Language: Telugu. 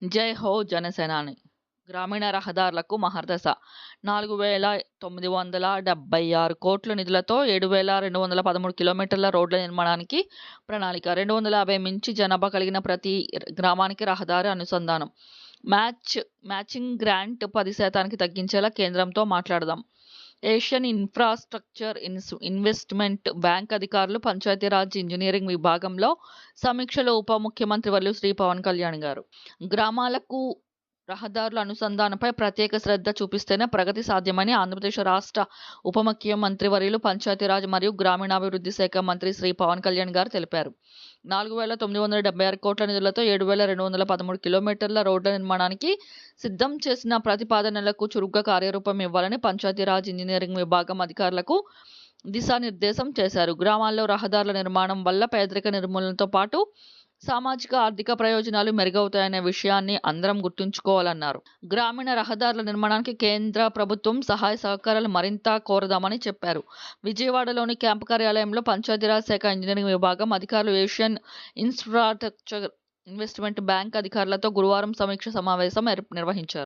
జై హో జనసేనాని గ్రామీణ రహదారులకు మహర్దశ 4,976 కోట్ల నిధులతో 7,213 కిలోమీటర్ల రోడ్ల నిర్మాణానికి ప్రణాళిక. 250 మించి జనాభా కలిగిన ప్రతి గ్రామానికి రహదారి అనుసంధానం. మ్యాచింగ్ గ్రాంట్ 10% తగ్గించేలా కేంద్రంతో మాట్లాడదాం. ఏషియన్ ఇన్ఫ్రాస్ట్రక్చర్ ఇన్వెస్ట్మెంట్ బ్యాంక్ అధికారులు పంచాయతీరాజ్ ఇంజనీరింగ్ విభాగంలో సమీక్షలో ఉప ముఖ్యమంత్రి వర్యులు శ్రీ పవన్ కళ్యాణ్ గారు. గ్రామాలకు రహదారుల అనుసంధానంపై ప్రత్యేక శ్రద్ధ చూపిస్తేనే ప్రగతి సాధ్యమని ఆంధ్రప్రదేశ్ రాష్ట్ర ఉప ముఖ్యమంత్రి వర్యులు పంచాయతీరాజ్ మరియు గ్రామీణాభివృద్ధి శాఖ మంత్రి శ్రీ పవన్ కళ్యాణ్ గారు తెలిపారు. 4,976 కోట్ల నిధులతో 7,213 కిలోమీటర్ల రోడ్ల నిర్మాణానికి సిద్ధం చేసిన ప్రతిపాదనలకు చురుగ్గా కార్యరూపం ఇవ్వాలని పంచాయతీరాజ్ ఇంజనీరింగ్ విభాగం అధికారులకు దిశానిర్దేశం చేశారు. గ్రామాల్లో రహదారుల నిర్మాణం వల్ల పేదరిక నిర్మూలనతో పాటు సామాజిక ఆర్థిక ప్రయోజనాలు మెరుగవుతాయనే విషయాన్ని అందరం గుర్తుంచుకోవాలన్నారు. గ్రామీణ రహదారుల నిర్మాణానికి కేంద్ర ప్రభుత్వం సహాయ సహకారాలు మరింత కోరదామని చెప్పారు. విజయవాడలోని క్యాంపు కార్యాలయంలో పంచాయతీరాజ్ శాఖ ఇంజనీరింగ్ విభాగం అధికారులు ఏషియన్ ఇన్ఫ్రాస్ట్రక్చర్ ఇన్వెస్ట్మెంట్ బ్యాంక్ అధికారులతో గురువారం సమీక్ష సమావేశం నిర్వహించారు.